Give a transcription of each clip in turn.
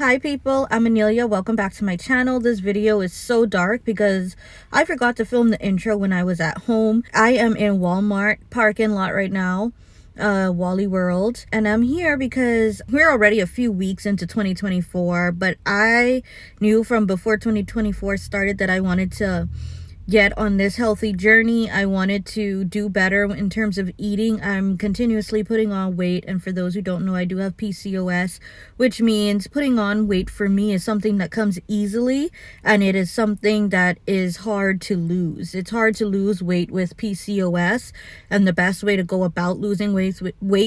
Hi people, I'm Annelia. Welcome back to my channel. This video is so dark because I forgot to film the intro when I was at home. I am in Walmart parking lot right now, Wally World, and I'm here because we're already a few weeks into 2024, but I knew from before 2024 started that I wanted to get on this healthy journey. I wanted to do better in terms of eating. I'm continuously putting on weight, and for those who don't know, I do have PCOS, which means putting on weight for me is something that comes easily, and it is something that is hard to lose. It's hard to lose weight with PCOS, and the best way to go about losing weight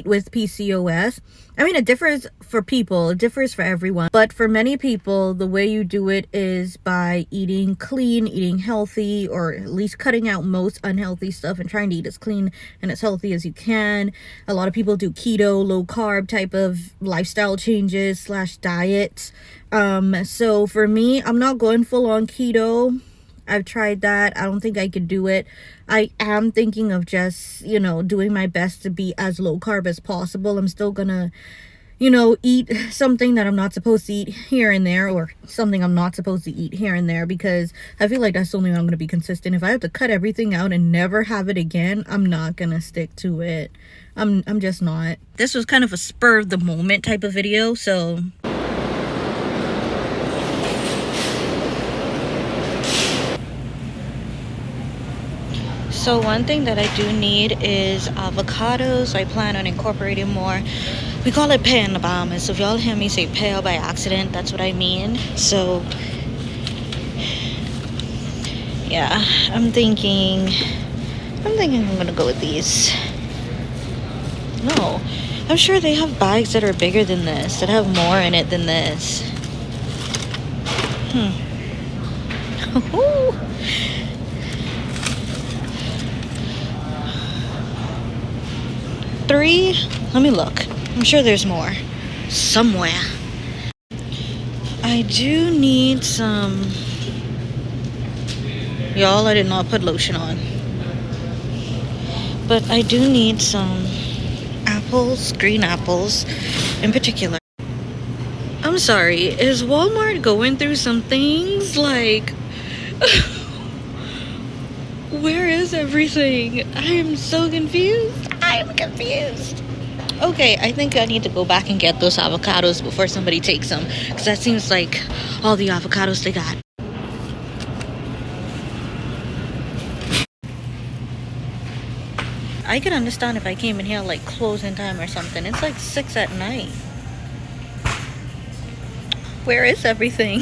with PCOS, I mean, it differs for people, it differs for everyone, but for many people, the way you do it is by eating clean, eating healthy, or at least cutting out most unhealthy stuff and trying to eat as clean and as healthy as you can. A lot of people do keto, low carb type of lifestyle changes / diets. So for me, I'm not going full on keto. I've tried that. I don't think I could do it. I am thinking of just, doing my best to be as low carb as possible. I'm still gonna, eat something that I'm not supposed to eat here and there, or something I'm not supposed to eat here and there, because I feel like that's the only way I'm gonna be consistent. If I have to cut everything out and never have it again, I'm not gonna stick to it. I'm just not. This was kind of a spur of the moment type of video, so one thing that I do need is avocados. I plan on incorporating more. We call it pear in the Bahamas, so if y'all hear me say pear by accident, that's what I mean. So yeah, I'm thinking I'm gonna go with these. No, I'm sure they have bags that are bigger than this, that have more in it than this. Three? Let me look. I'm sure there's more somewhere. I do need some. Y'all, I did not put lotion on. But I do need some apples, green apples in particular. I'm sorry, is Walmart going through some things? Like, where is everything? I am so confused. Okay, I think I need to go back and get those avocados before somebody takes them, because that seems like all the avocados they got. I can understand if I came in here like closing time or something. It's like 6 at night. Where is everything?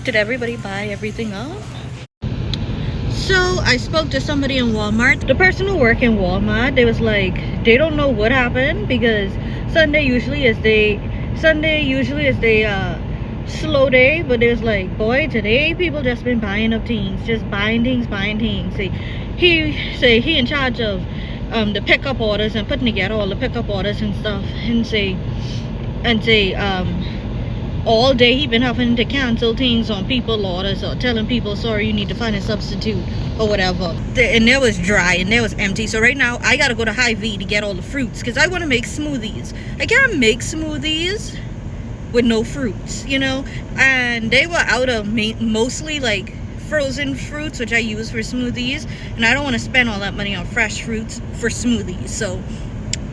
Did everybody buy everything up? So I spoke to somebody in Walmart. The person who worked in Walmart, they was like, they don't know what happened, because Sunday usually is they slow day, but there's like, boy, today people just been buying up things, just buying things. He in charge of the pickup orders and putting together all the pickup orders and stuff, and say all day he been having to cancel things on people orders, or telling people, sorry, you need to find a substitute or whatever. And there was dry and there was empty. So right now I gotta go to Hy-Vee to get all the fruits, because I want to make smoothies. I can't make smoothies with no fruits, and they were out of mostly like frozen fruits, which I use for smoothies, and I don't want to spend all that money on fresh fruits for smoothies. So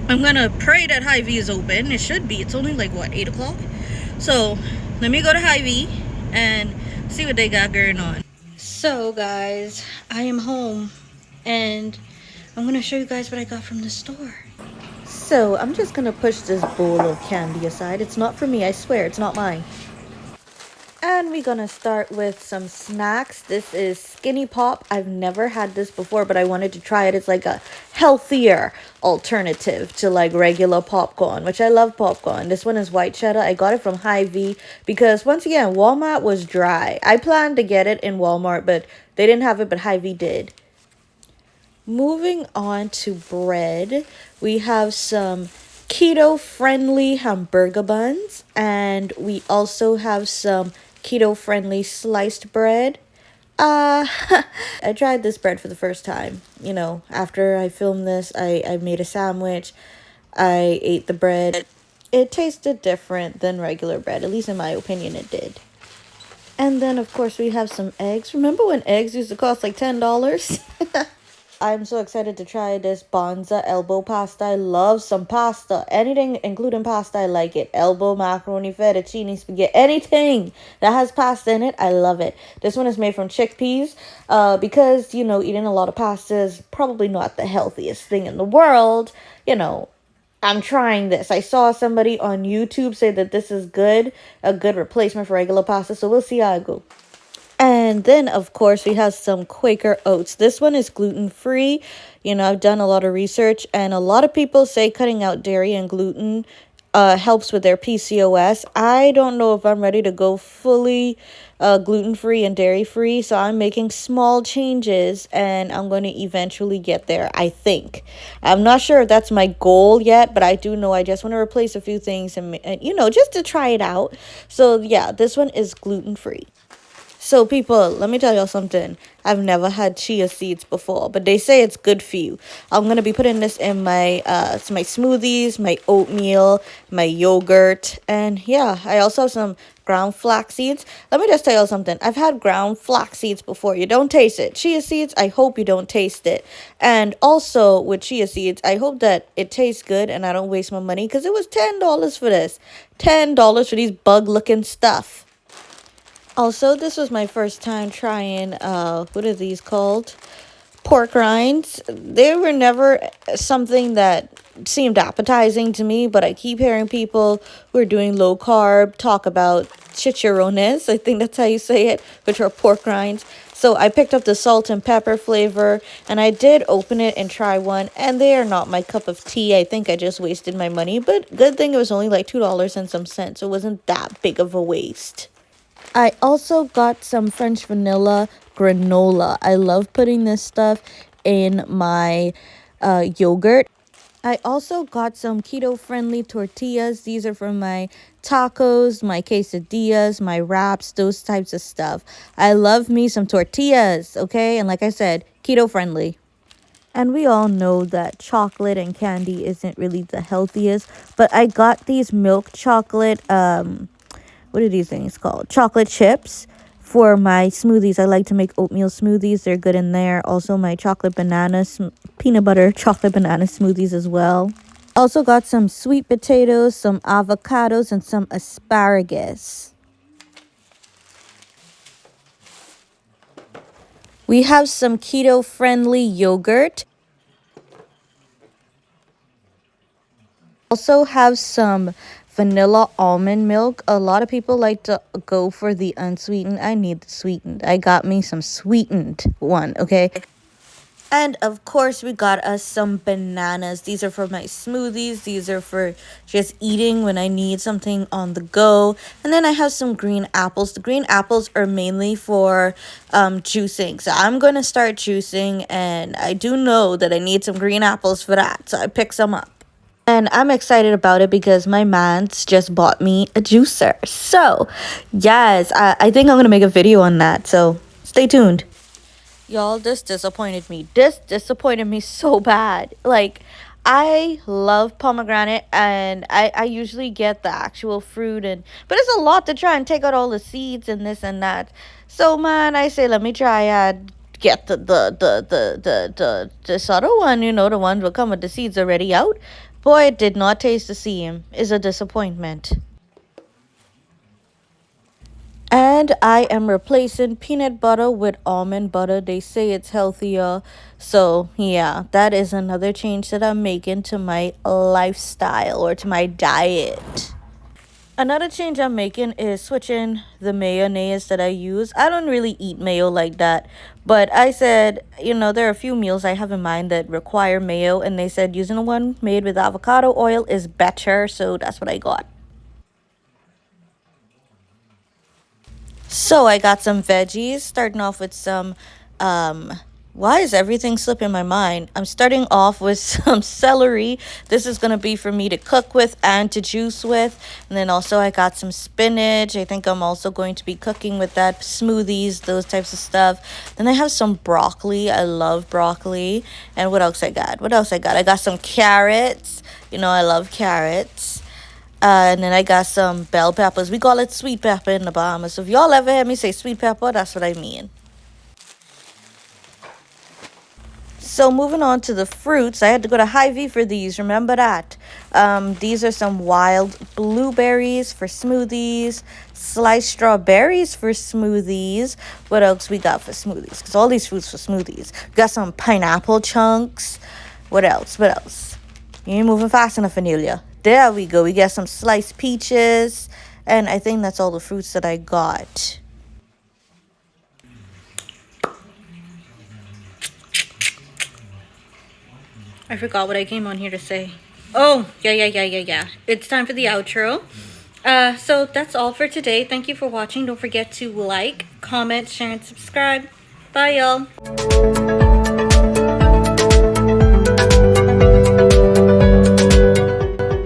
I'm gonna pray that Hy-Vee is open. It should be. It's only like, what, 8 o'clock? So let me go to Hy-Vee and see what they got going on. So guys, I am home, and I'm gonna show you guys what I got from the store. So I'm just gonna push this bowl of candy aside. It's not for me, I swear, it's not mine. And we're gonna start with some snacks. This is Skinny Pop. I've never had this before, but I wanted to try it. It's like a healthier alternative to like regular popcorn, which I love popcorn. This one is white cheddar. I got it from Hy-Vee because, once again, Walmart was dry. I planned to get it in Walmart, but they didn't have it, but Hy-Vee did. Moving on to bread, we have some keto-friendly hamburger buns, and we also have some keto-friendly sliced bread. I tried this bread for the first time. After I filmed this, I made a sandwich. I ate the bread. It tasted different than regular bread, at least in my opinion it did. And then, of course, we have some eggs. Remember when eggs used to cost like $10? I'm so excited to try this Bonza elbow pasta. I love some pasta. Anything including pasta, I like it. Elbow, macaroni, fettuccine, spaghetti, anything that has pasta in it, I love it. This one is made from chickpeas. Because, eating a lot of pasta is probably not the healthiest thing in the world. I'm trying this. I saw somebody on YouTube say that this is good, a good replacement for regular pasta. So we'll see how it goes. And then, of course, we have some Quaker oats. This one is gluten-free. I've done a lot of research, and a lot of people say cutting out dairy and gluten helps with their PCOS. I don't know if I'm ready to go fully gluten-free and dairy-free, so I'm making small changes, and I'm going to eventually get there, I think. I'm not sure if that's my goal yet, but I do know I just want to replace a few things and just to try it out. So, yeah, this one is gluten-free. So people, let me tell y'all something. I've never had chia seeds before, but they say it's good for you. I'm going to be putting this in my smoothies, my oatmeal, my yogurt, and yeah, I also have some ground flax seeds. Let me just tell y'all something. I've had ground flax seeds before. You don't taste it. Chia seeds, I hope you don't taste it. And also with chia seeds, I hope that it tastes good and I don't waste my money because it was $10 for this. $10 for these bug-looking stuff. Also, this was my first time trying, what are these called? Pork rinds. They were never something that seemed appetizing to me, but I keep hearing people who are doing low carb talk about chicharrones, I think that's how you say it, which are pork rinds. So I picked up the salt and pepper flavor, and I did open it and try one, and they are not my cup of tea. I think I just wasted my money, but good thing it was only like $2 and some cents, so it wasn't that big of a waste. I also got some French vanilla granola. I love putting this stuff in my yogurt. I also got some keto-friendly tortillas. These are for my tacos, my quesadillas, my wraps, those types of stuff. I love me some tortillas, okay? And like I said, keto-friendly. And we all know that chocolate and candy isn't really the healthiest, but I got these milk chocolate what are these things called? Chocolate chips for my smoothies. I like to make oatmeal smoothies. They're good in there. Also, my chocolate banana, peanut butter chocolate banana smoothies as well. Also got some sweet potatoes, some avocados, and some asparagus. We have some keto-friendly yogurt. Also have some vanilla almond milk. A lot of people like to go for the unsweetened. I need the sweetened. I got me some sweetened one, okay? And of course, we got us some bananas. These are for my smoothies. These are for just eating when I need something on the go. And then I have some green apples. The green apples are mainly for juicing. So I'm going to start juicing, and I do know that I need some green apples for that. So I picked some up. And I'm excited about it because my man's just bought me a juicer. So, yes, I think I'm going to make a video on that. So, stay tuned. Y'all, this disappointed me. This disappointed me so bad. Like, I love pomegranate, and I usually get the actual fruit, but it's a lot to try and take out all the seeds and this and that. So, man, I say, let me try and get this other one, the one will come with the seeds already out. Boy, it did not taste the same. It's a disappointment. And I am replacing peanut butter with almond butter. They say it's healthier. So, yeah, that is another change that I'm making to my lifestyle or to my diet. Another change I'm making is switching the mayonnaise that I use. I don't really eat mayo like that, but I said, there are a few meals I have in mind that require mayo, and they said using the one made with avocado oil is better, so that's what I got. So I got some veggies, starting off with some why is everything slipping my mind? I'm starting off with some celery. This is going to be for me to cook with and to juice with. And then also I got some spinach. I think I'm also going to be cooking with that, smoothies, those types of stuff. Then I have some broccoli. I love broccoli. And what else I got? I got some carrots. I love carrots. And then I got some bell peppers. We call it sweet pepper in the Bahamas. So if y'all ever hear me say sweet pepper, that's what I mean. So moving on to the fruits, I had to go to Hy-Vee for these. Remember that. These are some wild blueberries for smoothies, sliced strawberries for smoothies. What else we got for smoothies? Because all these fruits for smoothies. We got some pineapple chunks. What else? What else? You ain't moving fast enough, Annelia. There we go. We got some sliced peaches. And I think that's all the fruits that I got. I forgot what I came on here to say. Oh, yeah. It's time for the outro. So that's all for today. Thank you for watching. Don't forget to like, comment, share, and subscribe. Bye, y'all.